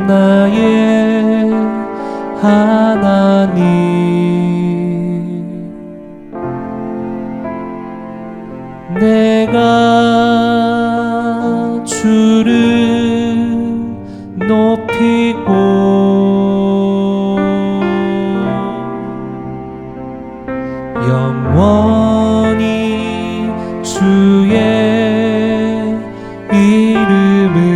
나의 하나님, 내가 주를 높이고 영원히 주의 이름을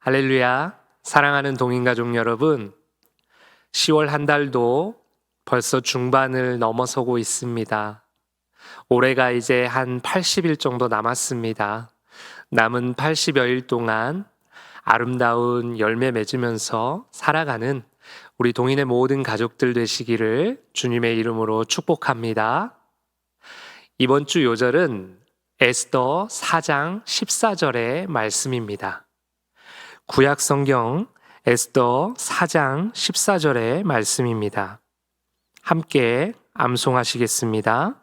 할렐루야. 사랑하는 동인가족 여러분, 10월 한 달도 벌써 중반을 넘어서고 있습니다. 올해가 이제 한 80일 정도 남았습니다. 남은 80여일 동안 아름다운 열매 맺으면서 살아가는 우리 동인의 모든 가족들 되시기를 주님의 이름으로 축복합니다. 이번 주 요절은 에스더 4장 14절의 말씀입니다. 구약 성경 에스더 4장 14절의 말씀입니다. 함께 암송하시겠습니다.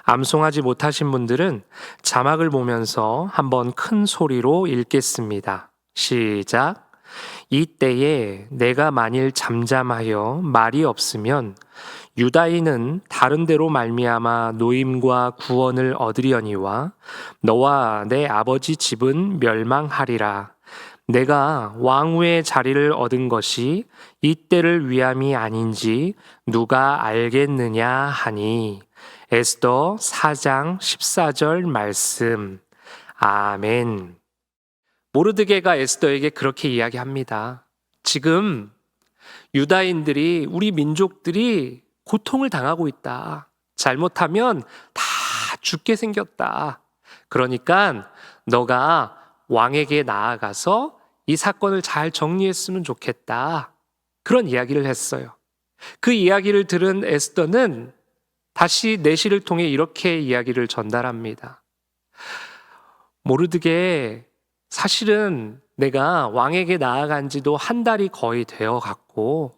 암송하지 못하신 분들은 자막을 보면서 한번 큰 소리로 읽겠습니다. 시작. 이때에 내가 만일 잠잠하여 말이 없으면 유다인은 다른 데로 말미암아 노임과 구원을 얻으려니와 너와 내 아버지 집은 멸망하리라. 내가 왕후의 자리를 얻은 것이 이때를 위함이 아닌지 누가 알겠느냐 하니. 에스더 4장 14절 말씀. 아멘. 모르드게가 에스더에게 그렇게 이야기합니다. 지금 유다인들이, 우리 민족들이 고통을 당하고 있다. 잘못하면 다 죽게 생겼다. 그러니까 너가 왕에게 나아가서 이 사건을 잘 정리했으면 좋겠다. 그런 이야기를 했어요. 그 이야기를 들은 에스더는 다시 내시를 통해 이렇게 이야기를 전달합니다. 모르드게, 사실은 내가 왕에게 나아간 지도 한 달이 거의 되어 갔고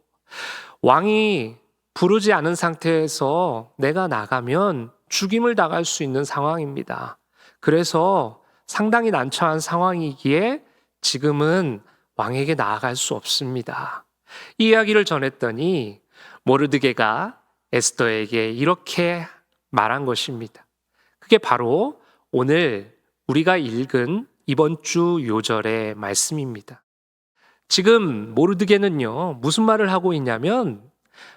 왕이 부르지 않은 상태에서 내가 나가면 죽임을 당할 수 있는 상황입니다. 그래서 상당히 난처한 상황이기에 지금은 왕에게 나아갈 수 없습니다. 이 이야기를 전했더니 모르드게가 에스더에게 이렇게 말한 것입니다. 그게 바로 오늘 우리가 읽은 이번 주 요절의 말씀입니다. 지금 모르드게는요, 무슨 말을 하고 있냐면,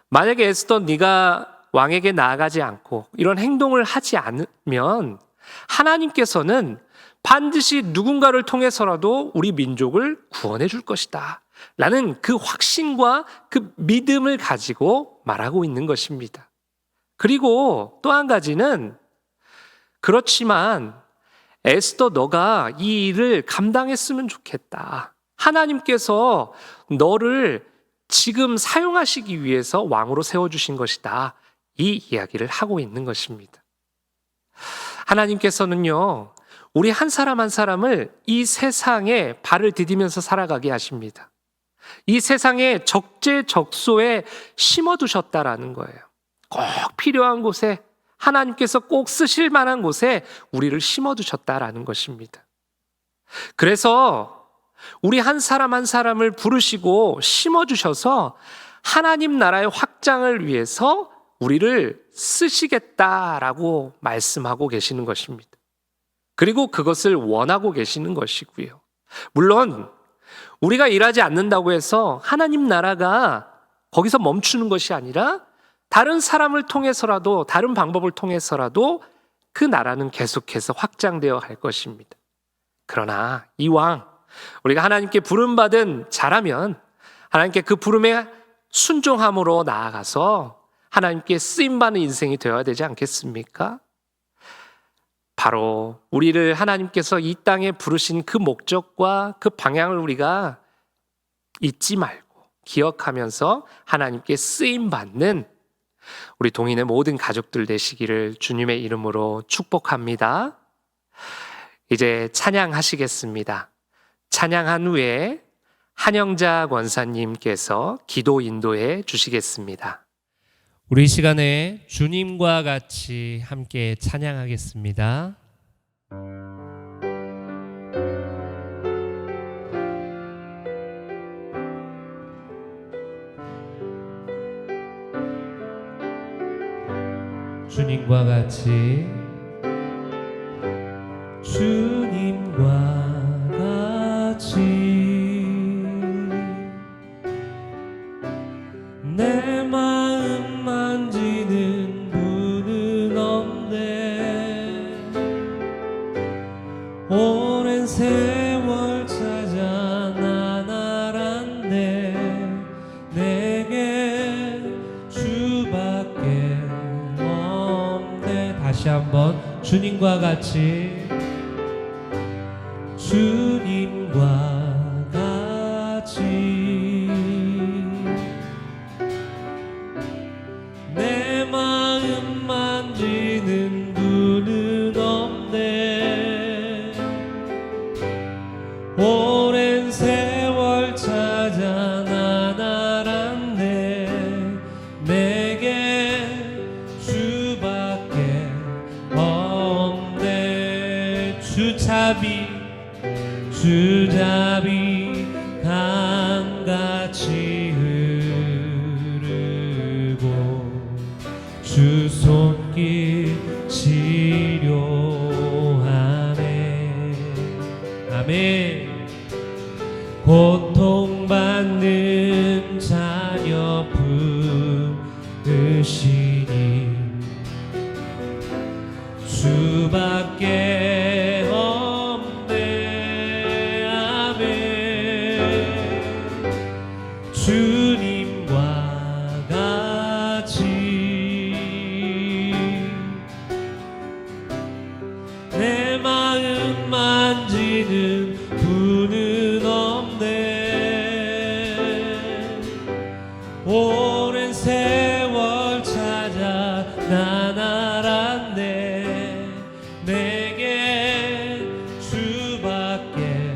만약에 에스더 네가 왕에게 나아가지 않고 이런 행동을 하지 않으면 하나님께서는 반드시 누군가를 통해서라도 우리 민족을 구원해 줄 것이다 라는 그 확신과 그 믿음을 가지고 말하고 있는 것입니다. 그리고 또 한 가지는, 그렇지만 에스더 너가 이 일을 감당했으면 좋겠다. 하나님께서 너를 지금 사용하시기 위해서 왕으로 세워주신 것이다. 이 이야기를 하고 있는 것입니다. 하나님께서는요, 우리 한 사람 한 사람을 이 세상에 발을 디디면서 살아가게 하십니다. 이 세상의 적재적소에 심어두셨다라는 거예요. 꼭 필요한 곳에, 하나님께서 꼭 쓰실 만한 곳에 우리를 심어두셨다라는 것입니다. 그래서 우리 한 사람 한 사람을 부르시고 심어주셔서 하나님 나라의 확장을 위해서 우리를 쓰시겠다라고 말씀하고 계시는 것입니다. 그리고 그것을 원하고 계시는 것이고요. 물론 우리가 일하지 않는다고 해서 하나님 나라가 거기서 멈추는 것이 아니라 다른 사람을 통해서라도, 다른 방법을 통해서라도 그 나라는 계속해서 확장되어 갈 것입니다. 그러나 이왕 우리가 하나님께 부름받은 자라면 하나님께 그 부름에 순종함으로 나아가서 하나님께 쓰임받는 인생이 되어야 되지 않겠습니까? 바로 우리를 하나님께서 이 땅에 부르신 그 목적과 그 방향을 우리가 잊지 말고 기억하면서 하나님께 쓰임받는 우리 동인의 모든 가족들 되시기를 주님의 이름으로 축복합니다. 이제 찬양하시겠습니다. 찬양한 후에 한영자 권사님께서 기도 인도해 주시겠습니다. 우리 시간에 주님과 같이 함께 찬양하겠습니다. 주님과 같이, 주님과 같이 내 마음 만지는 분은 없네. 오랜 세월 찾아 난 알았네. 내게 주밖에 없네. 다시 한번 주님과 같이, 주님과 같이 내 마음 만지는 분은 없네. 오랜 세월 찾아 난 알았네. 내게 주밖에 없네. 주잡이 강같이 흐르고 주 손길 치료하네. 아멘. 고통받는 자녀 부르시니 주밖에 없네. 아멘. 주님과 같이 내 마음 만지는 분은 없네. 오랜 세월 찾아 난 알았네. 내게 주밖에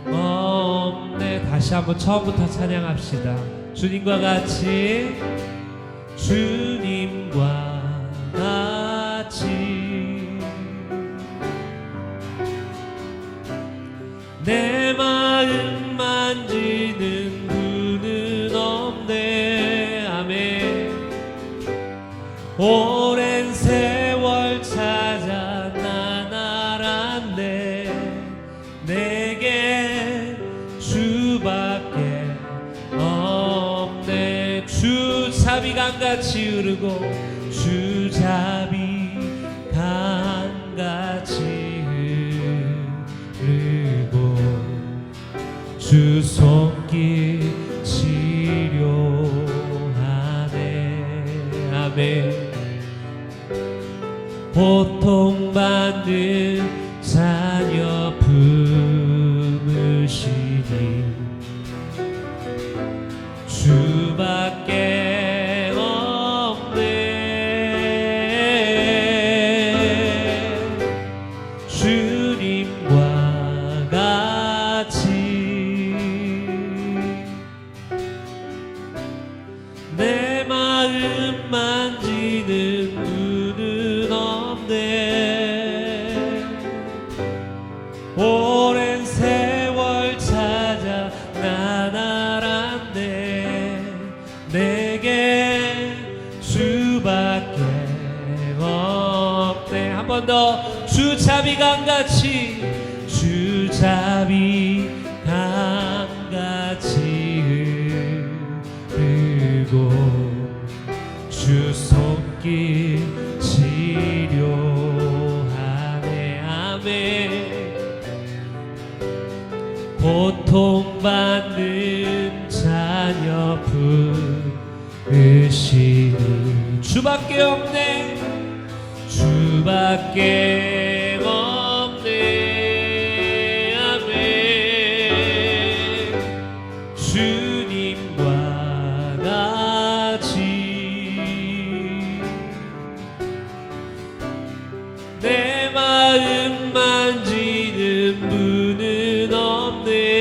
없네. 다시 한번 처음부터 찬양합시다. 주님과 같이, 주님과 같이 내 마음 만지는 분은 없네. 아멘. 오랜 세월 찾아 난 알았네. 내게 주밖에 없네. 주잡이 강같이 흐르고 주잡이 강같이 흐르고 주 손길 치료하네. 아멘. 고통받는 자녀 품으시니 주밖에 없네. 주님과 같이 내 마음 만지는 분은 없네. 오랜 세월 찾아 난 알았네. 내게 주밖에 없네. 한 번 더. 주잡이 강같이, 주잡이 강같이 흐르고 주 손길 치료하네. 아멘. 고통받는 자녀 부르시니 주밖에 없네. 주밖에 없네. 아멘. 주님과 같이 내 마음 만지는 분은 없네.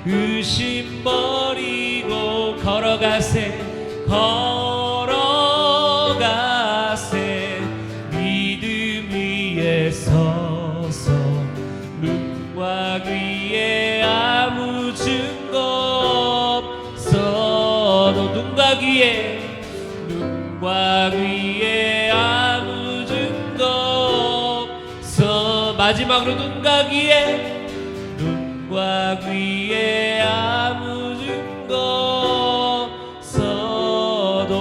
의심 버리고 걸어가세 걸어가세 믿음 위에 서서 눈과 귀에 아무 증거 없어도 눈과 귀에 아무 증거 없어 마지막으로 눈과 귀에 아무 증거 없어도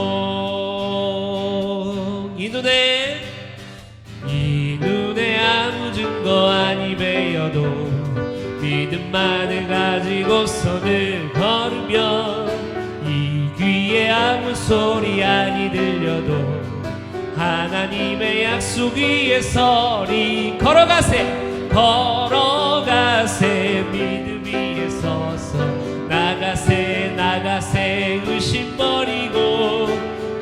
이 눈에 아무 증거 아니 베어도 믿음만을 가지고 손을 걸으면 이 귀에 아무 소리 아니 들려도 하나님의 약속 위에 서리 걸어가세 믿음 위에 서서 나가세 의심 버리고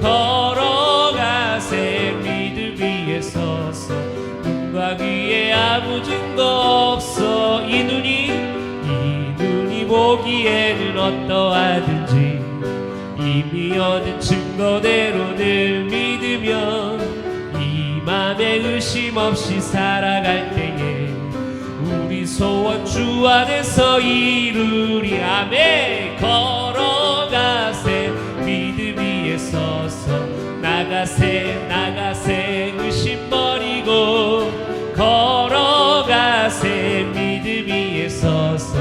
걸어가세 믿음 위에 서서 눈과 귀에 아무 증거 없어 이 눈이 보기에는 어떠하든지 이미 얻은 증거대로 늘 믿으면 이 맘에 의심 없이 살아갈 때에 우리 소원 주 안에서 이루리 아멘 걸어가세 믿음 위에 서서 나가세 의심 버리고 걸어가세 믿음 위에 서서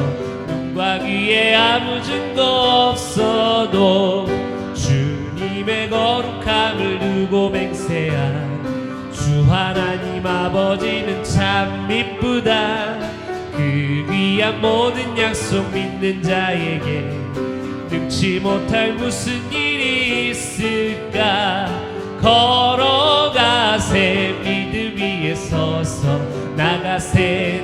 눈과 귀에 아무 증거 없어도 주님의 거룩함을 두고 맹세한 주 하나님 아버지는 참 미쁘다 그 귀한 모든 약속 믿는 자에게 능치 못할 무슨 일이 있을까 걸어가세 믿음 위에 서서 나가세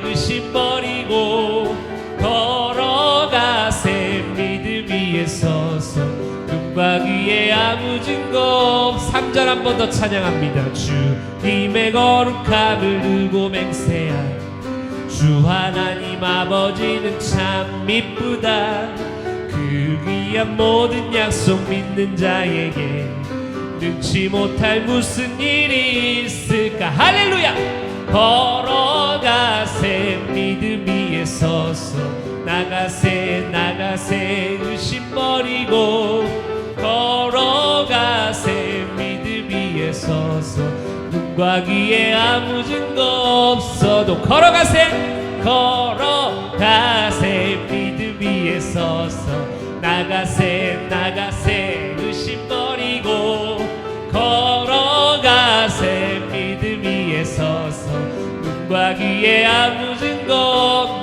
의심 버리고 걸어가세 믿음 위에 서서 눈과 귀에 아무 증거 3절 한 번 더 찬양합니다 주님의 거룩함을 두고 맹세한 주 하나님 아버지는 참 미쁘다 그 귀한 모든 약속 믿는 자에게 능치 못할 무슨 일이 있을까 할렐루야 걸어가세 믿음 위에 서서 나가세 의심 버리고 걸어가세 믿음 위에 서서 눈과 귀에 아무 증거 없어도 걸어가세 믿음 위에 서서 나가세 의심 버리고 걸어가세 믿음 위에 서서 눈과 귀에 아무 증거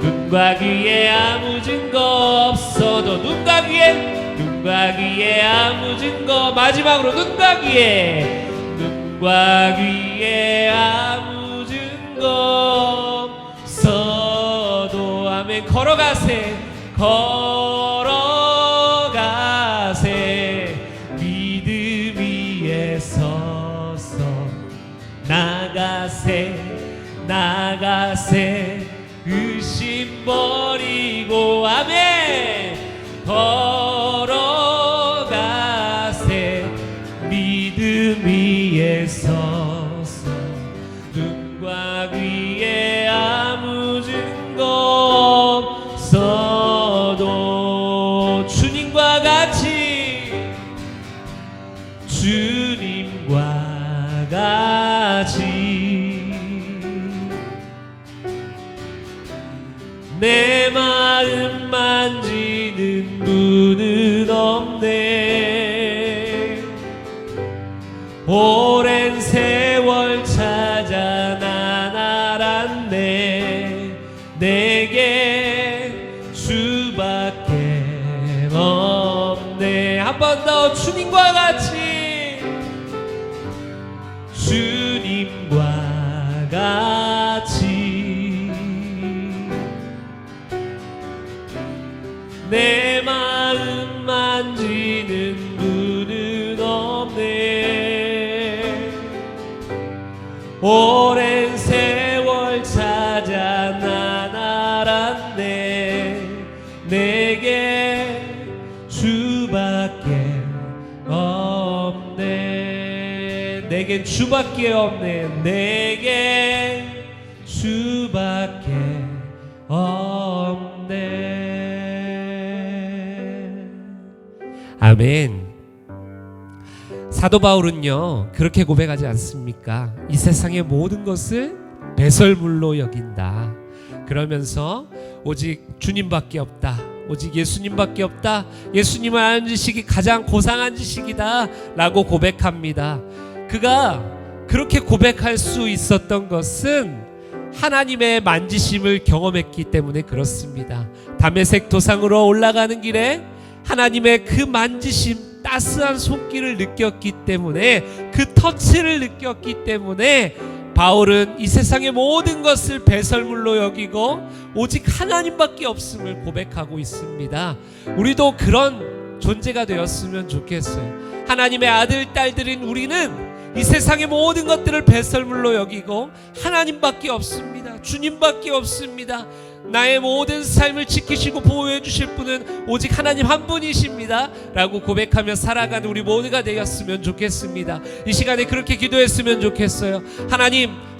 눈과 귀에 아무 증거 없어도 눈과 귀에 아무 증거 마지막으로 눈과 귀에 아무 증거 없어도 아멘 걸어가세 믿음 위에 서서 나가세 의심 버리고 아멘 걸어가세 믿음 위에 서서 눈과 귀에 아무 증거 없어도 주님과 같이 내 마음 만지는 분은 없네 오랜 세월 찾아 난 알았네 내게 주밖에 없네 한 번 더 주님과 같이 내 마음 만지는 분은 없네 오랜 세월 찾아 않네. 내게 주밖에 없네. 내겐 주밖에 없네. 내게 주밖에 없네. 아멘. 사도 바울은요 그렇게 고백하지 않습니까? 이 세상의 모든 것을 배설물로 여긴다. 그러면서 오직 주님밖에 없다. 오직 예수님밖에 없다. 예수님을 아는 지식이 가장 고상한 지식이다 라고 고백합니다. 그가 그렇게 고백할 수 있었던 것은 하나님의 만지심을 경험했기 때문에 그렇습니다. 다메섹 도상으로 올라가는 길에 하나님의 그 만지심, 따스한 손길을 느꼈기 때문에, 그 터치를 느꼈기 때문에 바울은 이 세상의 모든 것을 배설물로 여기고 오직 하나님밖에 없음을 고백하고 있습니다. 우리도 그런 존재가 되었으면 좋겠어요. 하나님의 아들, 딸들인 우리는 이 세상의 모든 것들을 배설물로 여기고 하나님밖에 없습니다. 주님밖에 없습니다. 나의 모든 삶을 지키시고 보호해 주실 분은 오직 하나님 한 분이십니다 라고 고백하며 살아가는 우리 모두가 되었으면 좋겠습니다. 이 시간에 그렇게 기도했으면 좋겠어요.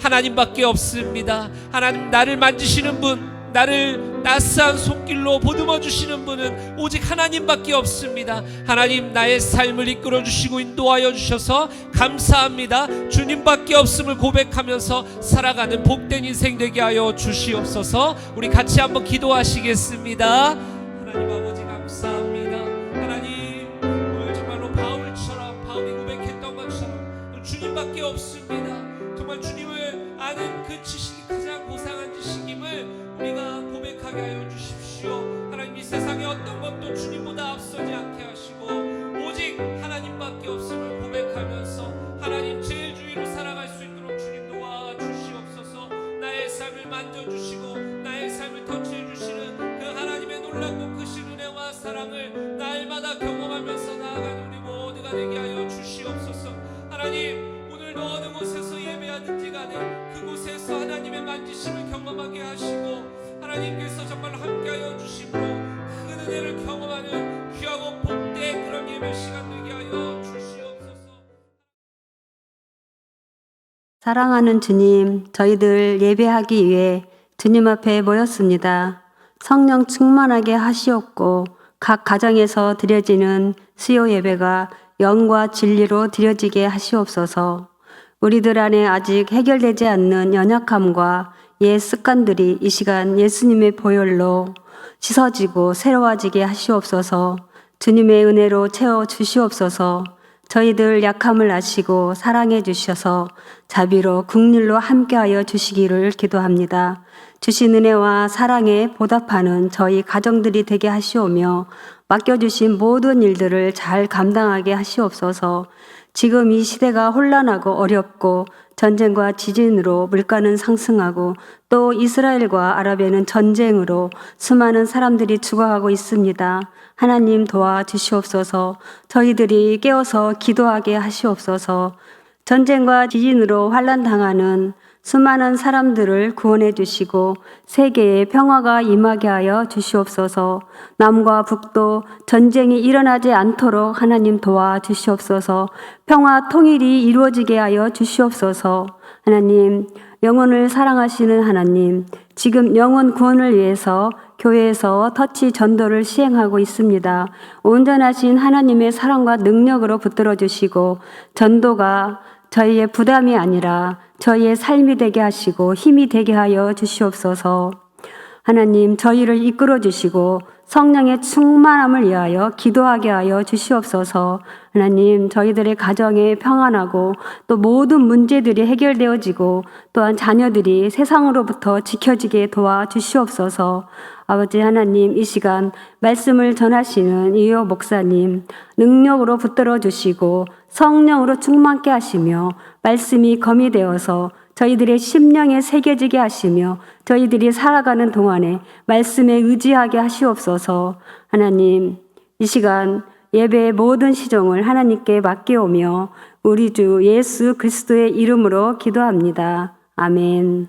하나님밖에 없습니다. 하나님, 나를 만지시는 분, 나를 따스한 손길로 보듬어 주시는 분은 오직 하나님밖에 없습니다. 하나님, 나의 삶을 이끌어 주시고 인도하여 주셔서 감사합니다. 주님밖에 없음을 고백하면서 살아가는 복된 인생 되게 하여 주시옵소서. 우리 같이 한번 기도하시겠습니다. 하나님 아버지 감사합니다. 하나님, 오늘 정말로 바울이 고백했던 것처럼 주님밖에 없습니다. 정말 주님을 아는 그 지식이 가장 고상한 지식임을 우리가 고백하게 하여 주십시오. 하나님, 이 세상의 어떤 것도 주님보다 앞서지 않게 하시고 오직 하나님밖에 없음을 고백하면서 하나님 제일 주위로 살아갈 수 있도록 주님 도와주시옵소서. 나의 삶을 만져주시고 나의 삶을 터치해 주시는 그 하나님의 놀랍고 크신 은혜와 사랑을 날마다 경험하면서 나아가는 우리 모두가 되게 하여 주시옵소서. 하나님, 오늘도 어느 곳에서 예배하든지 간에 그곳에서 하나님의 만지심을 경험하게 하시고 하나님께서 정말 함께하여 주심으로 큰 은혜를 경험하는 귀하고 복된 그런 예배 시간 되게 하여 주시옵소서. 사랑하는 주님, 저희들 예배하기 위해 주님 앞에 모였습니다. 성령 충만하게 하시옵고 각 가정에서 드려지는 수요 예배가 영과 진리로 드려지게 하시옵소서. 우리들 안에 아직 해결되지 않는 연약함과 옛 습관들이 이 시간 예수님의 보혈로 씻어지고 새로워지게 하시옵소서. 주님의 은혜로 채워 주시옵소서. 저희들 약함을 아시고 사랑해 주셔서 자비로 긍휼로 함께하여 주시기를 기도합니다. 주신 은혜와 사랑에 보답하는 저희 가정들이 되게 하시오며 맡겨주신 모든 일들을 잘 감당하게 하시옵소서. 지금 이 시대가 혼란하고 어렵고 전쟁과 지진으로 물가는 상승하고 또 이스라엘과 아랍에는 전쟁으로 수많은 사람들이 죽어가고 있습니다. 하나님 도와주시옵소서. 저희들이 깨어서 기도하게 하시옵소서. 전쟁과 지진으로 환난당하는 수많은 사람들을 구원해 주시고 세계에 평화가 임하게 하여 주시옵소서. 남과 북도 전쟁이 일어나지 않도록 하나님 도와주시옵소서. 평화 통일이 이루어지게 하여 주시옵소서. 하나님, 영혼을 사랑하시는 하나님, 지금 영혼 구원을 위해서 교회에서 터치 전도를 시행하고 있습니다. 온전하신 하나님의 사랑과 능력으로 붙들어 주시고 전도가 저희의 부담이 아니라 저희의 삶이 되게 하시고 힘이 되게 하여 주시옵소서. 하나님, 저희를 이끌어 주시고 성령의 충만함을 위하여 기도하게 하여 주시옵소서. 하나님, 저희들의 가정에 평안하고 또 모든 문제들이 해결되어지고 또한 자녀들이 세상으로부터 지켜지게 도와주시옵소서. 아버지 하나님, 이 시간 말씀을 전하시는 이효 목사님 능력으로 붙들어 주시고 성령으로 충만케 하시며 말씀이 검이 되어서 저희들의 심령에 새겨지게 하시며 저희들이 살아가는 동안에 말씀에 의지하게 하시옵소서. 하나님, 이 시간 예배의 모든 시종을 하나님께 맡겨오며 우리 주 예수 그리스도의 이름으로 기도합니다. 아멘.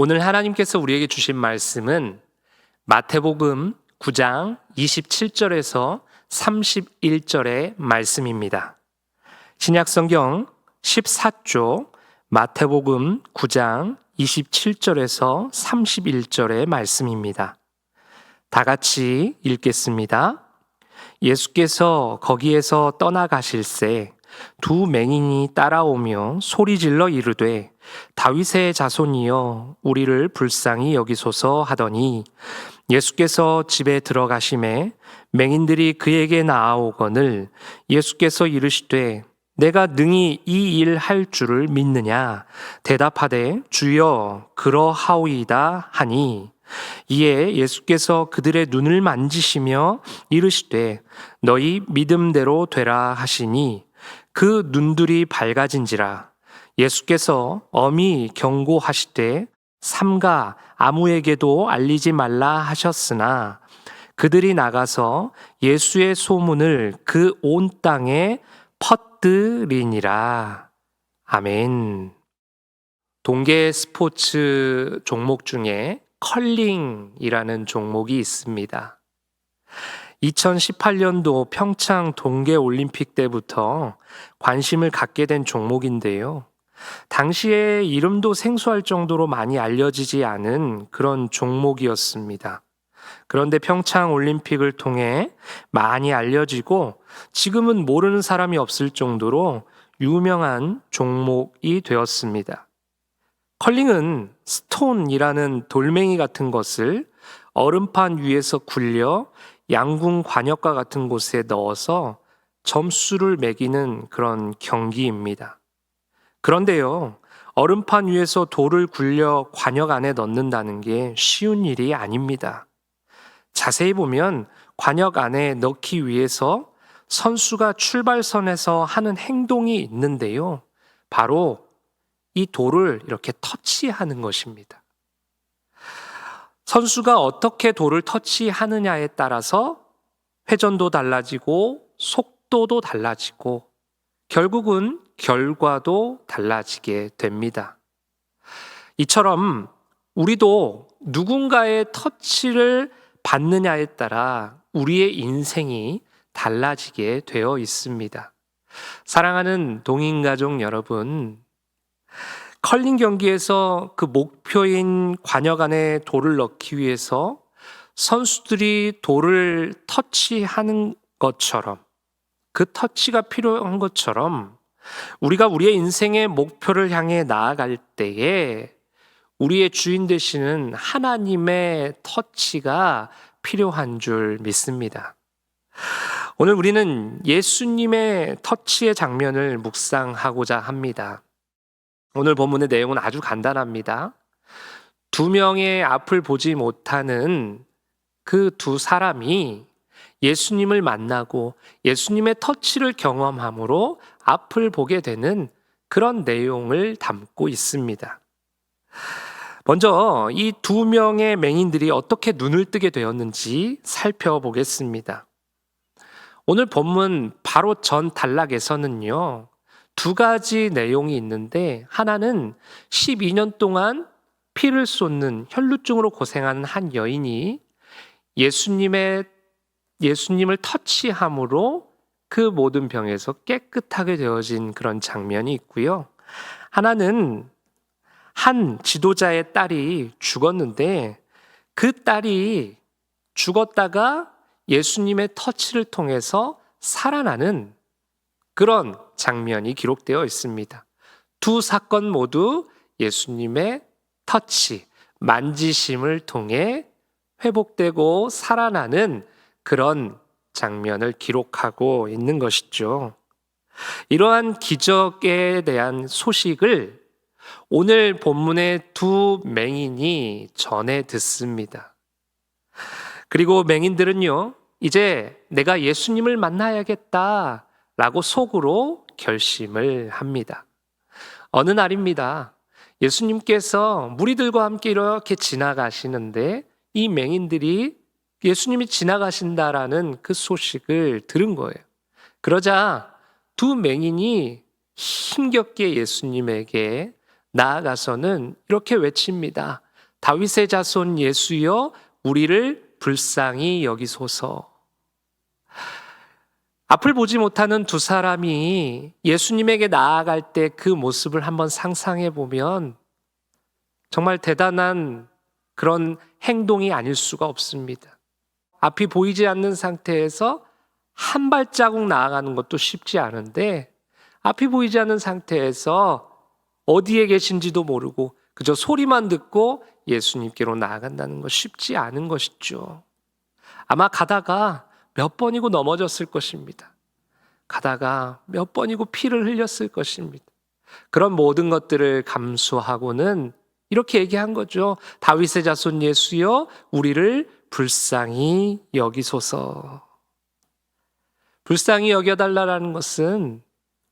오늘 하나님께서 우리에게 주신 말씀은 마태복음 9장 27절에서 31절의 말씀입니다. 신약성경 14쪽 마태복음 9장 27절에서 31절의 말씀입니다. 다 같이 읽겠습니다. 예수께서 거기에서 떠나가실새 두 맹인이 따라오며 소리질러 이르되 다윗의 자손이여 우리를 불쌍히 여기소서 하더니 예수께서 집에 들어가심에 맹인들이 그에게 나아오거늘 예수께서 이르시되 내가 능히 이 일 할 줄을 믿느냐 대답하되 주여 그러하오이다 하니 이에 예수께서 그들의 눈을 만지시며 이르시되 너희 믿음대로 되라 하시니 그 눈들이 밝아진지라. 예수께서 엄히 경고하시되 삼가 아무에게도 알리지 말라 하셨으나 그들이 나가서 예수의 소문을 그 온 땅에 퍼뜨리니라. 아멘. 동계 스포츠 종목 중에 컬링이라는 종목이 있습니다. 2018년도 평창 동계올림픽 때부터 관심을 갖게 된 종목인데요. 당시에 이름도 생소할 정도로 많이 알려지지 않은 그런 종목이었습니다. 그런데 평창 올림픽을 통해 많이 알려지고 지금은 모르는 사람이 없을 정도로 유명한 종목이 되었습니다. 컬링은 스톤이라는 돌멩이 같은 것을 얼음판 위에서 굴려 양궁 관역과 같은 곳에 넣어서 점수를 매기는 그런 경기입니다. 그런데요, 얼음판 위에서 돌을 굴려 관역 안에 넣는다는 게 쉬운 일이 아닙니다. 자세히 보면 관역 안에 넣기 위해서 선수가 출발선에서 하는 행동이 있는데요. 바로 이 돌을 이렇게 터치하는 것입니다. 선수가 어떻게 돌을 터치하느냐에 따라서 회전도 달라지고 속도도 달라지고 결국은 결과도 달라지게 됩니다. 이처럼 우리도 누군가의 터치를 받느냐에 따라 우리의 인생이 달라지게 되어 있습니다. 사랑하는 동인가족 여러분, 컬링 경기에서 그 목표인 관역 안에 돌을 넣기 위해서 선수들이 돌을 터치하는 것처럼, 그 터치가 필요한 것처럼 우리가 우리의 인생의 목표를 향해 나아갈 때에 우리의 주인 되시는 하나님의 터치가 필요한 줄 믿습니다. 오늘 우리는 예수님의 터치의 장면을 묵상하고자 합니다. 오늘 본문의 내용은 아주 간단합니다. 두 명의 앞을 보지 못하는 그 두 사람이 예수님을 만나고 예수님의 터치를 경험함으로 앞을 보게 되는 그런 내용을 담고 있습니다. 먼저 이 두 명의 맹인들이 어떻게 눈을 뜨게 되었는지 살펴보겠습니다. 오늘 본문 바로 전 단락에서는요, 두 가지 내용이 있는데 하나는 12년 동안 피를 쏟는 혈루증으로 고생하는 한 여인이 예수님을 터치함으로 그 모든 병에서 깨끗하게 되어진 그런 장면이 있고요. 하나는 한 지도자의 딸이 죽었는데 그 딸이 죽었다가 예수님의 터치를 통해서 살아나는 그런 장면이 기록되어 있습니다. 두 사건 모두 예수님의 터치, 만지심을 통해 회복되고 살아나는 그런 장면을 기록하고 있는 것이죠. 이러한 기적에 대한 소식을 오늘 본문의 두 맹인이 전해 듣습니다. 그리고 맹인들은요, 이제 내가 예수님을 만나야겠다라고 속으로 결심을 합니다. 어느 날입니다. 예수님께서 무리들과 함께 이렇게 지나가시는데 이 맹인들이 예수님이 지나가신다라는 그 소식을 들은 거예요. 그러자 두 맹인이 힘겹게 예수님에게 나아가서는 이렇게 외칩니다. 다윗의 자손 예수여 우리를 불쌍히 여기소서. 앞을 보지 못하는 두 사람이 예수님에게 나아갈 때 그 모습을 한번 상상해 보면 정말 대단한 그런 행동이 아닐 수가 없습니다. 앞이 보이지 않는 상태에서 한 발자국 나아가는 것도 쉽지 않은데 앞이 보이지 않는 상태에서 어디에 계신지도 모르고 그저 소리만 듣고 예수님께로 나아간다는 것 쉽지 않은 것이죠. 아마 가다가 몇 번이고 넘어졌을 것입니다. 가다가 몇 번이고 피를 흘렸을 것입니다. 그런 모든 것들을 감수하고는 이렇게 얘기한 거죠. 다윗의 자손 예수여 우리를 불쌍히 여기소서. 불쌍히 여겨달라는 것은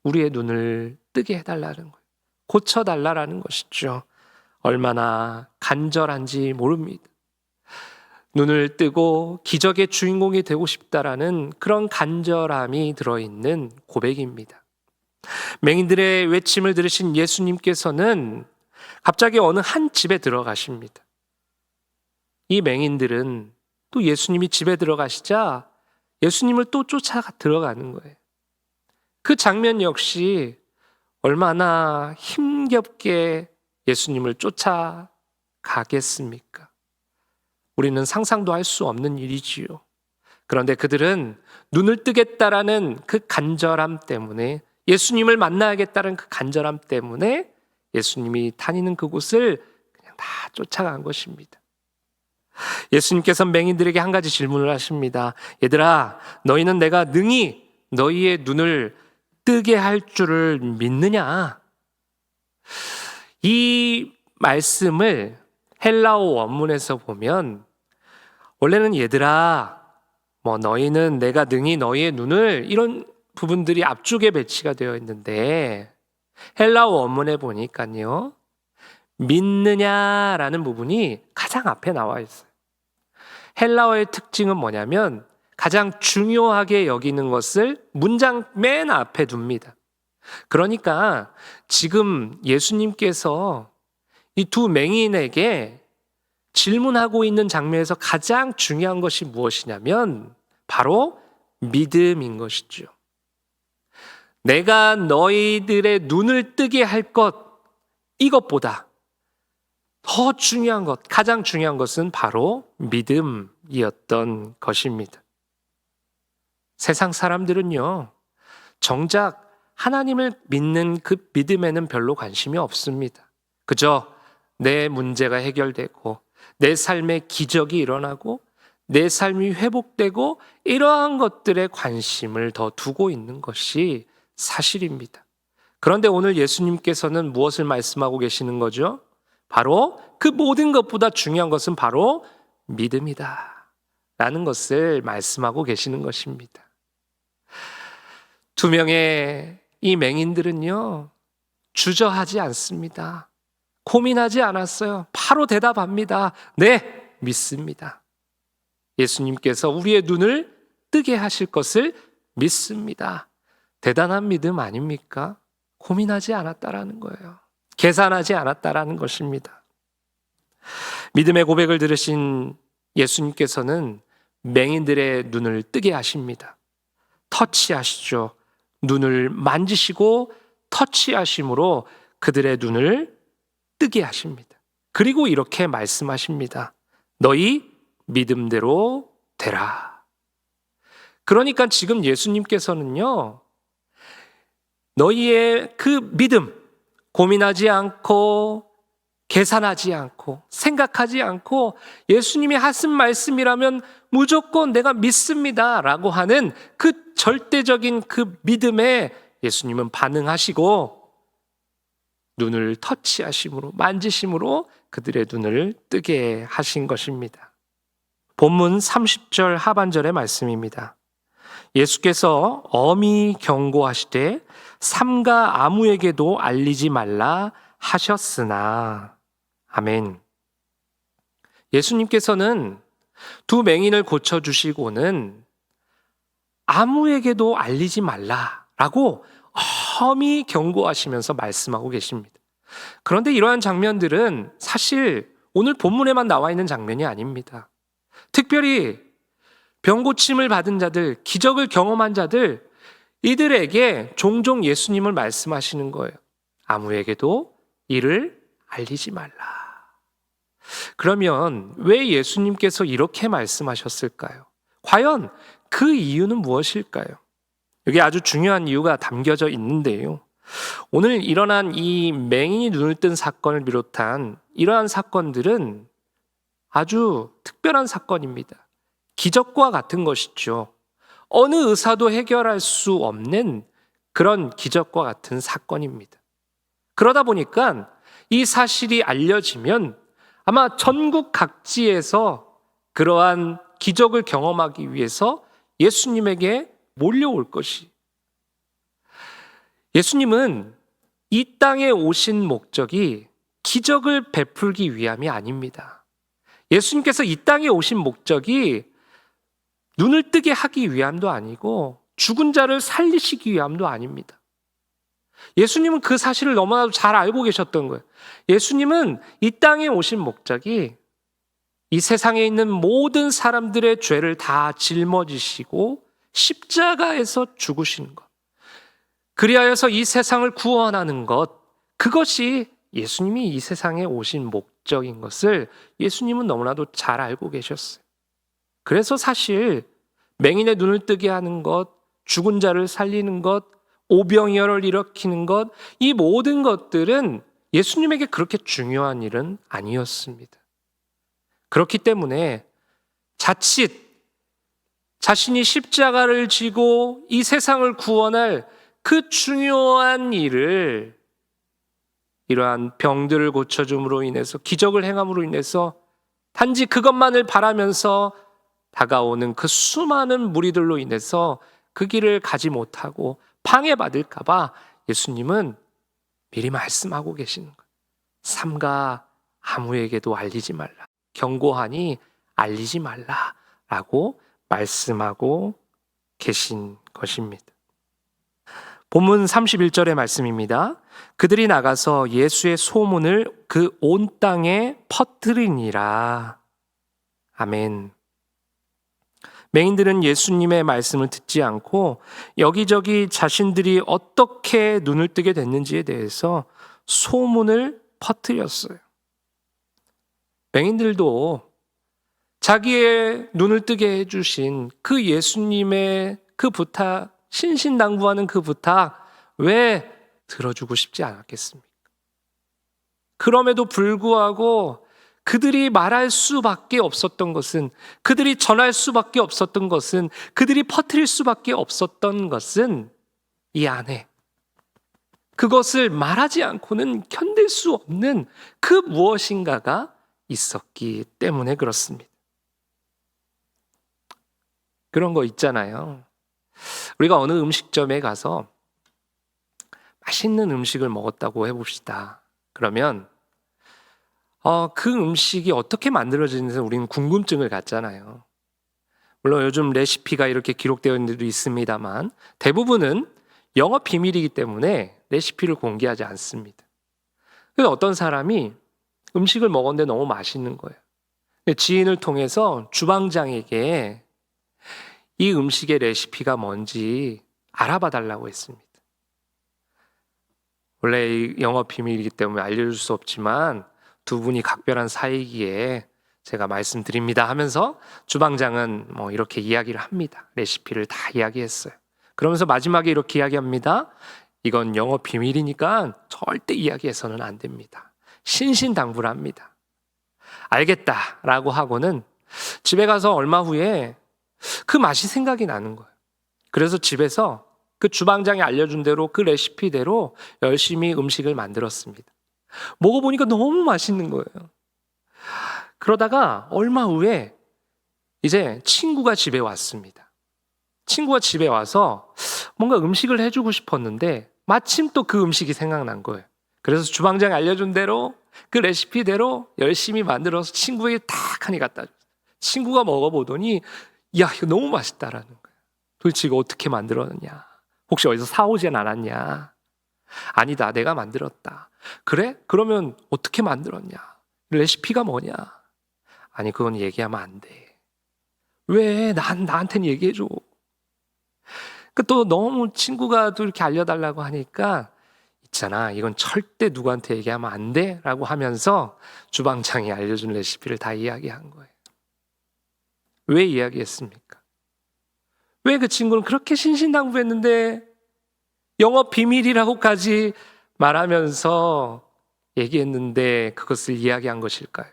우리의 눈을 뜨게 해달라는 거예요. 고쳐달라는 것이죠. 얼마나 간절한지 모릅니다. 눈을 뜨고 기적의 주인공이 되고 싶다라는 그런 간절함이 들어있는 고백입니다. 맹인들의 외침을 들으신 예수님께서는 갑자기 어느 한 집에 들어가십니다. 이 맹인들은 또 예수님이 집에 들어가시자 예수님을 또 쫓아 들어가는 거예요. 그 장면 역시 얼마나 힘겹게 예수님을 쫓아가겠습니까? 우리는 상상도 할 수 없는 일이지요. 그런데 그들은 눈을 뜨겠다라는 그 간절함 때문에, 예수님을 만나야겠다는 그 간절함 때문에 예수님이 다니는 그곳을 그냥 다 쫓아간 것입니다. 예수님께서 맹인들에게 한 가지 질문을 하십니다. 얘들아, 너희는 내가 능히 너희의 눈을 뜨게 할 줄을 믿느냐? 이 말씀을 헬라어 원문에서 보면 원래는 얘들아, 너희는 내가 능히 너희의 눈을, 이런 부분들이 앞쪽에 배치가 되어 있는데 헬라어 원문에 보니까요, 믿느냐라는 부분이 가장 앞에 나와 있어요. 헬라어의 특징은 뭐냐면 가장 중요하게 여기는 것을 문장 맨 앞에 둡니다. 그러니까 지금 예수님께서 이 두 맹인에게 질문하고 있는 장면에서 가장 중요한 것이 무엇이냐면 바로 믿음인 것이죠. 내가 너희들의 눈을 뜨게 할 것, 이것보다 더 중요한 것, 가장 중요한 것은 바로 믿음이었던 것입니다. 세상 사람들은요, 정작 하나님을 믿는 그 믿음에는 별로 관심이 없습니다. 그저 내 문제가 해결되고 내 삶에 기적이 일어나고 내 삶이 회복되고 이러한 것들에 관심을 더 두고 있는 것이 사실입니다. 그런데 오늘 예수님께서는 무엇을 말씀하고 계시는 거죠? 바로 그 모든 것보다 중요한 것은 바로 믿음이다 라는 것을 말씀하고 계시는 것입니다. 두 명의 이 맹인들은요, 주저하지 않습니다. 고민하지 않았어요. 바로 대답합니다. 네, 믿습니다. 예수님께서 우리의 눈을 뜨게 하실 것을 믿습니다. 대단한 믿음 아닙니까? 고민하지 않았다라는 거예요. 계산하지 않았다라는 것입니다. 믿음의 고백을 들으신 예수님께서는 맹인들의 눈을 뜨게 하십니다. 터치하시죠. 눈을 만지시고 터치하심으로 그들의 눈을 뜨게 하십니다. 그리고 이렇게 말씀하십니다. 너희 믿음대로 되라. 그러니까 지금 예수님께서는요, 너희의 그 믿음, 고민하지 않고 계산하지 않고 생각하지 않고 예수님이 하신 말씀이라면 무조건 내가 믿습니다 라고 하는 그 절대적인 그 믿음에 예수님은 반응하시고 눈을 터치하심으로, 만지심으로 그들의 눈을 뜨게 하신 것입니다. 본문 30절 하반절의 말씀입니다. 예수께서 엄히 경고하시되 삼가 아무에게도 알리지 말라 하셨으나. 아멘. 예수님께서는 두 맹인을 고쳐주시고는 아무에게도 알리지 말라라고 엄히 경고하시면서 말씀하고 계십니다. 그런데 이러한 장면들은 사실 오늘 본문에만 나와 있는 장면이 아닙니다. 특별히 병고침을 받은 자들, 기적을 경험한 자들, 이들에게 종종 예수님을 말씀하시는 거예요. 아무에게도 이를 알리지 말라. 그러면 왜 예수님께서 이렇게 말씀하셨을까요? 과연 그 이유는 무엇일까요? 여기 아주 중요한 이유가 담겨져 있는데요. 오늘 일어난 이 맹인이 눈을 뜬 사건을 비롯한 이러한 사건들은 아주 특별한 사건입니다. 기적과 같은 것이죠. 어느 의사도 해결할 수 없는 그런 기적과 같은 사건입니다. 그러다 보니까 이 사실이 알려지면 아마 전국 각지에서 그러한 기적을 경험하기 위해서 예수님에게 몰려올 것이. 예수님은 이 땅에 오신 목적이 기적을 베풀기 위함이 아닙니다. 예수님께서 이 땅에 오신 목적이 눈을 뜨게 하기 위함도 아니고 죽은 자를 살리시기 위함도 아닙니다. 예수님은 그 사실을 너무나도 잘 알고 계셨던 거예요. 예수님은 이 땅에 오신 목적이 이 세상에 있는 모든 사람들의 죄를 다 짊어지시고 십자가에서 죽으시는 것, 그리하여서 이 세상을 구원하는 것, 그것이 예수님이 이 세상에 오신 목적인 것을 예수님은 너무나도 잘 알고 계셨어요. 그래서 사실 맹인의 눈을 뜨게 하는 것, 죽은 자를 살리는 것, 오병이어를 일으키는 것, 이 모든 것들은 예수님에게 그렇게 중요한 일은 아니었습니다. 그렇기 때문에 자칫 자신이 십자가를 지고 이 세상을 구원할 그 중요한 일을 이러한 병들을 고쳐줌으로 인해서, 기적을 행함으로 인해서 단지 그것만을 바라면서 다가오는 그 수많은 무리들로 인해서 그 길을 가지 못하고 방해받을까 봐 예수님은 미리 말씀하고 계시는 거예요. 삼가 아무에게도 알리지 말라. 경고하니 알리지 말라라고 말씀하고 계신 것입니다. 본문 31절의 말씀입니다. 그들이 나가서 예수의 소문을 그 온 땅에 퍼뜨리니라. 아멘. 맹인들은 예수님의 말씀을 듣지 않고 여기저기 자신들이 어떻게 눈을 뜨게 됐는지에 대해서 소문을 퍼뜨렸어요. 맹인들도 자기의 눈을 뜨게 해주신 그 예수님의 그 부탁, 신신당부하는 그 부탁, 왜 들어주고 싶지 않았겠습니까? 그럼에도 불구하고 그들이 말할 수밖에 없었던 것은, 그들이 전할 수밖에 없었던 것은, 그들이 퍼뜨릴 수밖에 없었던 것은 이 안에 그것을 말하지 않고는 견딜 수 없는 그 무엇인가가 있었기 때문에 그렇습니다. 그런 거 있잖아요. 우리가 어느 음식점에 가서 맛있는 음식을 먹었다고 해봅시다. 그러면 그 음식이 어떻게 만들어지는지 우리는 궁금증을 갖잖아요. 물론 요즘 레시피가 이렇게 기록되어 있는 데도 있습니다만 대부분은 영업 비밀이기 때문에 레시피를 공개하지 않습니다. 그래서 어떤 사람이 음식을 먹었는데 너무 맛있는 거예요. 지인을 통해서 주방장에게 이 음식의 레시피가 뭔지 알아봐 달라고 했습니다. 원래 영업 비밀이기 때문에 알려줄 수 없지만 두 분이 각별한 사이기에 제가 말씀드립니다 하면서 주방장은 이렇게 이야기를 합니다. 레시피를 다 이야기했어요. 그러면서 마지막에 이렇게 이야기합니다. 이건 영업 비밀이니까 절대 이야기해서는 안 됩니다. 신신당부를 합니다. 알겠다라고 하고는 집에 가서 얼마 후에 그 맛이 생각이 나는 거예요. 그래서 집에서 그 주방장이 알려준 대로 그 레시피대로 열심히 음식을 만들었습니다. 먹어보니까 너무 맛있는 거예요. 그러다가 얼마 후에 이제 친구가 집에 왔습니다. 친구가 집에 와서 뭔가 음식을 해주고 싶었는데 마침 또 그 음식이 생각난 거예요. 그래서 주방장이 알려준 대로 그 레시피대로 열심히 만들어서 친구에게 딱 하니 갖다 줬어요. 친구가 먹어보더니 야, 이거 너무 맛있다라는 거예요. 도대체 이거 어떻게 만들었느냐? 혹시 어디서 사오진 않았냐? 아니다, 내가 만들었다. 그래? 그러면 어떻게 만들었냐? 레시피가 뭐냐? 아니, 그건 얘기하면 안 돼. 왜? 나한테는 얘기해줘. 또 너무 친구가 또 이렇게 알려달라고 하니까, 있잖아, 이건 절대 누구한테 얘기하면 안 돼 라고 하면서 주방장이 알려준 레시피를 다 이야기한 거예요. 왜 이야기했습니까? 왜 그 친구는 그렇게 신신당부했는데 영업 비밀이라고까지 말하면서 얘기했는데 그것을 이야기한 것일까요?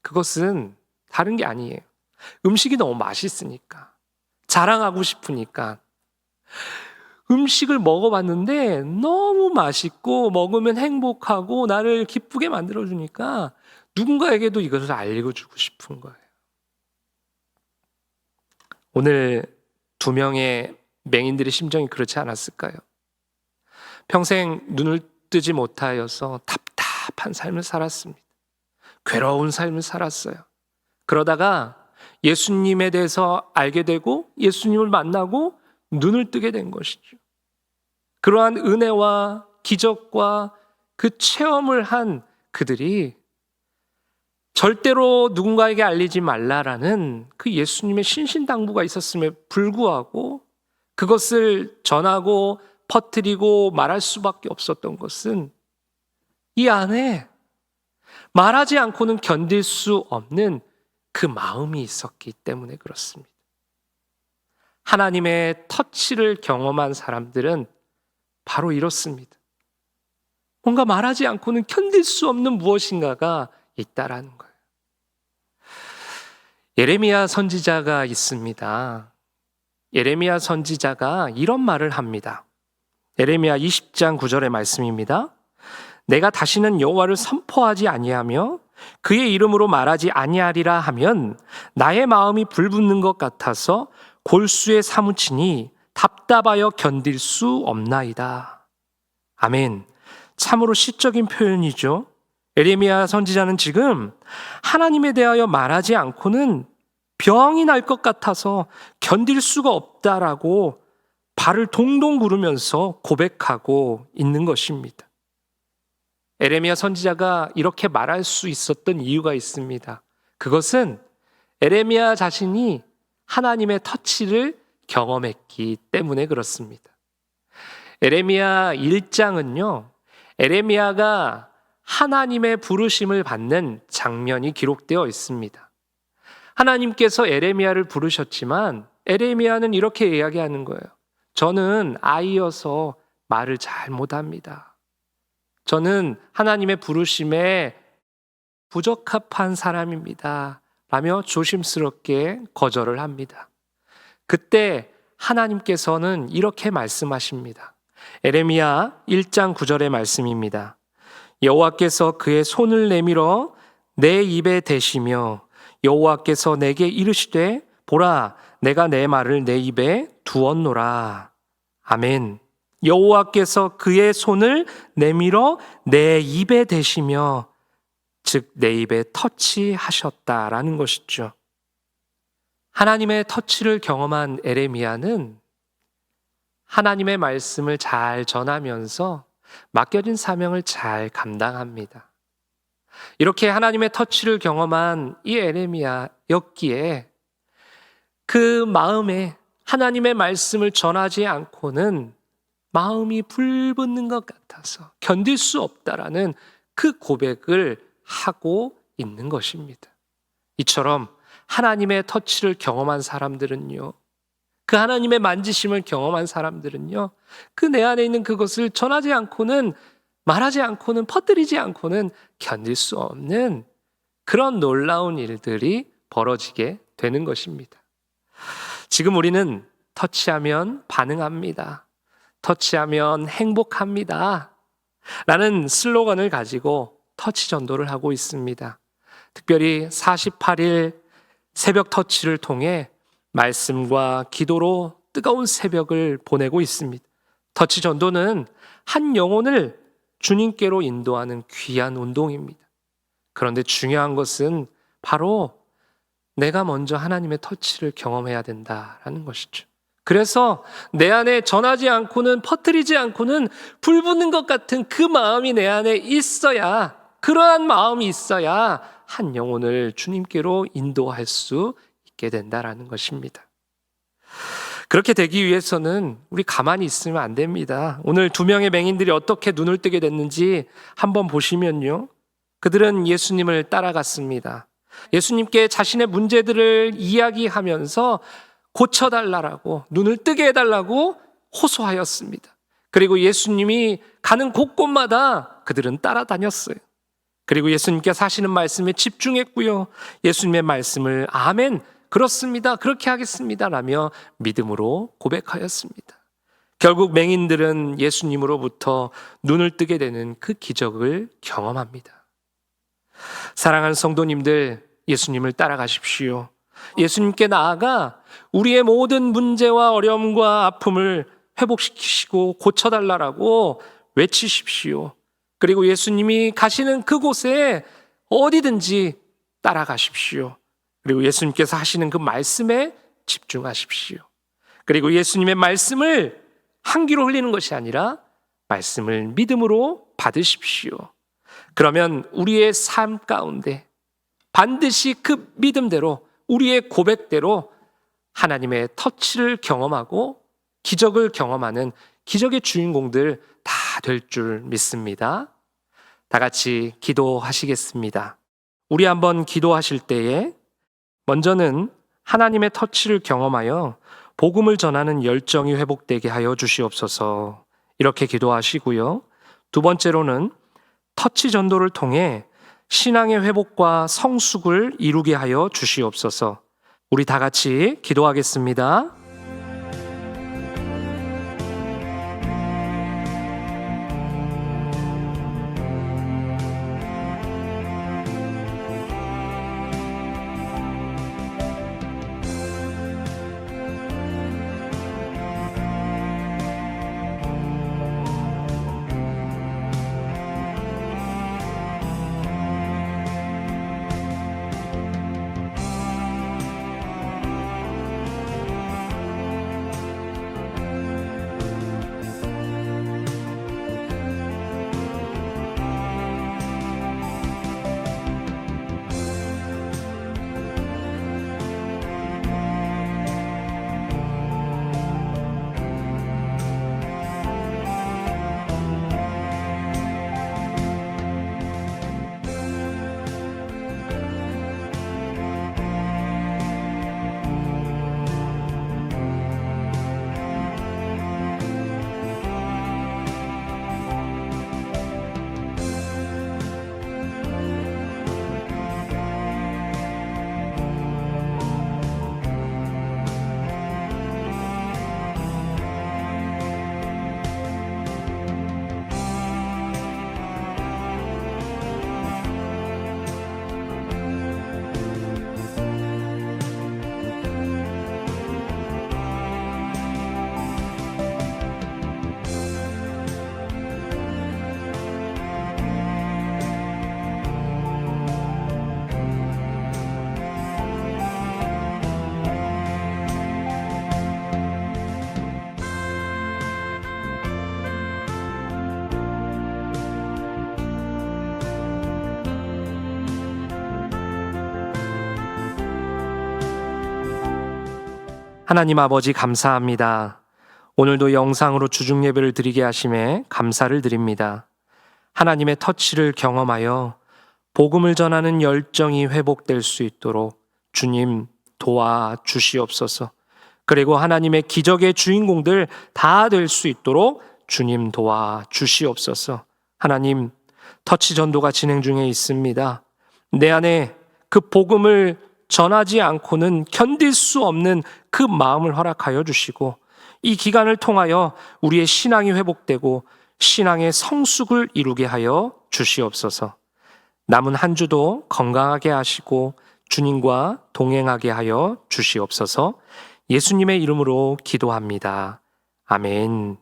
그것은 다른 게 아니에요. 음식이 너무 맛있으니까, 자랑하고 싶으니까. 음식을 먹어봤는데 너무 맛있고 먹으면 행복하고 나를 기쁘게 만들어주니까 누군가에게도 이것을 알려주고 싶은 거예요. 오늘 2명의 맹인들의 심정이 그렇지 않았을까요? 평생 눈을 뜨지 못하여서 답답한 삶을 살았습니다. 괴로운 삶을 살았어요. 그러다가 예수님에 대해서 알게 되고 예수님을 만나고 눈을 뜨게 된 것이죠. 그러한 은혜와 기적과 그 체험을 한 그들이 절대로 누군가에게 알리지 말라라는 그 예수님의 신신당부가 있었음에 불구하고 그것을 전하고 퍼뜨리고 말할 수밖에 없었던 것은 이 안에 말하지 않고는 견딜 수 없는 그 마음이 있었기 때문에 그렇습니다. 하나님의 터치를 경험한 사람들은 바로 이렇습니다. 뭔가 말하지 않고는 견딜 수 없는 무엇인가가 있다라는 거예요. 예레미야 선지자가 있습니다. 예레미야 선지자가 이런 말을 합니다. 예레미야 20장 9절의 말씀입니다. 내가 다시는 여호와를 선포하지 아니하며 그의 이름으로 말하지 아니하리라 하면 나의 마음이 불붙는 것 같아서 골수에 사무치니 답답하여 견딜 수 없나이다. 아멘. 참으로 시적인 표현이죠. 예레미야 선지자는 지금 하나님에 대하여 말하지 않고는 병이 날 것 같아서 견딜 수가 없다라고 발을 동동 구르면서 고백하고 있는 것입니다. 예레미야 선지자가 이렇게 말할 수 있었던 이유가 있습니다. 그것은 예레미야 자신이 하나님의 터치를 경험했기 때문에 그렇습니다. 예레미야 1장은요, 예레미야가 하나님의 부르심을 받는 장면이 기록되어 있습니다. 하나님께서 예레미야를 부르셨지만 예레미야는 이렇게 이야기하는 거예요. 저는 아이여서 말을 잘 못합니다. 저는 하나님의 부르심에 부적합한 사람입니다. 라며 조심스럽게 거절을 합니다. 그때 하나님께서는 이렇게 말씀하십니다. 예레미야 1장 9절의 말씀입니다. 여호와께서 그의 손을 내밀어 내 입에 대시며 여호와께서 내게 이르시되 보라 내가 내 말을 내 입에 두었노라. 아멘. 여호와께서 그의 손을 내밀어 내 입에 대시며 즉 내 입에 터치하셨다라는 것이죠. 하나님의 터치를 경험한 예레미야는 하나님의 말씀을 잘 전하면서 맡겨진 사명을 잘 감당합니다. 이렇게 하나님의 터치를 경험한 이 예레미야였기에 그 마음에 하나님의 말씀을 전하지 않고는 마음이 불붙는 것 같아서 견딜 수 없다라는 그 고백을 하고 있는 것입니다. 이처럼 하나님의 터치를 경험한 사람들은요, 그 하나님의 만지심을 경험한 사람들은요, 그 내 안에 있는 그것을 전하지 않고는 말하지 않고는 퍼뜨리지 않고는 견딜 수 없는 그런 놀라운 일들이 벌어지게 되는 것입니다. 지금 우리는 터치하면 반응합니다. 터치하면 행복합니다. 라는 슬로건을 가지고 터치 전도를 하고 있습니다. 특별히 48일 새벽 터치를 통해 말씀과 기도로 뜨거운 새벽을 보내고 있습니다. 터치 전도는 한 영혼을 주님께로 인도하는 귀한 운동입니다. 그런데 중요한 것은 바로 내가 먼저 하나님의 터치를 경험해야 된다라는 것이죠. 그래서 내 안에 전하지 않고는 퍼뜨리지 않고는 불붙는 것 같은 그 마음이 내 안에 있어야 그러한 마음이 있어야 한 영혼을 주님께로 인도할 수 있게 된다라는 것입니다. 그렇게 되기 위해서는 우리 가만히 있으면 안 됩니다. 오늘 두 명의 맹인들이 어떻게 눈을 뜨게 됐는지 한번 보시면요. 그들은 예수님을 따라갔습니다. 예수님께 자신의 문제들을 이야기하면서 고쳐달라고, 눈을 뜨게 해달라고 호소하였습니다. 그리고 예수님이 가는 곳곳마다 그들은 따라다녔어요. 그리고 예수님께서 하시는 말씀에 집중했고요. 예수님의 말씀을 아멘, 그렇습니다, 그렇게 하겠습니다 라며 믿음으로 고백하였습니다. 결국 맹인들은 예수님으로부터 눈을 뜨게 되는 그 기적을 경험합니다. 사랑하는 성도님들, 예수님을 따라가십시오. 예수님께 나아가 우리의 모든 문제와 어려움과 아픔을 회복시키시고 고쳐달라고 외치십시오. 그리고 예수님이 가시는 그곳에 어디든지 따라가십시오. 그리고 예수님께서 하시는 그 말씀에 집중하십시오. 그리고 예수님의 말씀을 한 귀로 흘리는 것이 아니라 말씀을 믿음으로 받으십시오. 그러면 우리의 삶 가운데 반드시 그 믿음대로, 우리의 고백대로 하나님의 터치를 경험하고 기적을 경험하는 기적의 주인공들 다 될 줄 믿습니다. 다 같이 기도하시겠습니다. 우리 한번 기도하실 때에 먼저는 하나님의 터치를 경험하여 복음을 전하는 열정이 회복되게 하여 주시옵소서, 이렇게 기도하시고요. 두 번째로는 터치 전도를 통해 신앙의 회복과 성숙을 이루게 하여 주시옵소서. 우리 다 같이 기도하겠습니다. 하나님 아버지, 감사합니다. 오늘도 영상으로 주중 예배를 드리게 하심에 감사를 드립니다. 하나님의 터치를 경험하여 복음을 전하는 열정이 회복될 수 있도록 주님 도와주시옵소서. 그리고 하나님의 기적의 주인공들 다 될 수 있도록 주님 도와주시옵소서. 하나님, 터치 전도가 진행 중에 있습니다. 내 안에 그 복음을 전하지 않고는 견딜 수 없는 그 마음을 허락하여 주시고, 이 기간을 통하여 우리의 신앙이 회복되고 신앙의 성숙을 이루게 하여 주시옵소서. 남은 한 주도 건강하게 하시고 주님과 동행하게 하여 주시옵소서. 예수님의 이름으로 기도합니다. 아멘.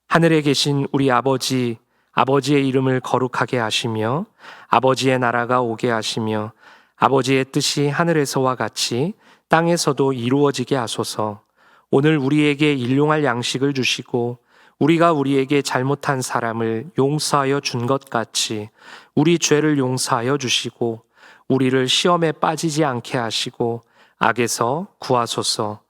하늘에 계신 우리 아버지, 아버지의 이름을 거룩하게 하시며 아버지의 나라가 오게 하시며 아버지의 뜻이 하늘에서와 같이 땅에서도 이루어지게 하소서. 오늘 우리에게 일용할 양식을 주시고 우리가 우리에게 잘못한 사람을 용서하여 준 것 같이 우리 죄를 용서하여 주시고 우리를 시험에 빠지지 않게 하시고 악에서 구하소서.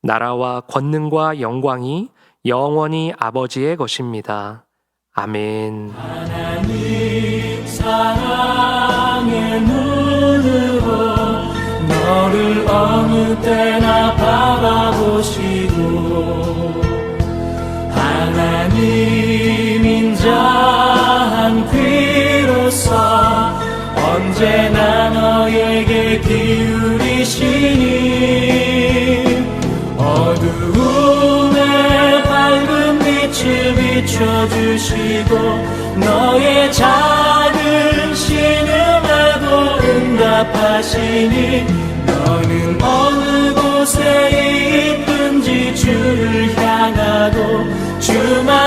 나라와 권능과 영광이 영원히 아버지의 것입니다. 아멘. 하나님 사랑의 눈으로 너를 어느 때나 바라보시고 하나님 인자한 귀로서 언제나 너에게 기울이시니 어두움에 밝은 빛을 비춰주시고 너의 작은 신음에도 응답하시니 너는 어느 곳에 있든지 주를 향하고 주만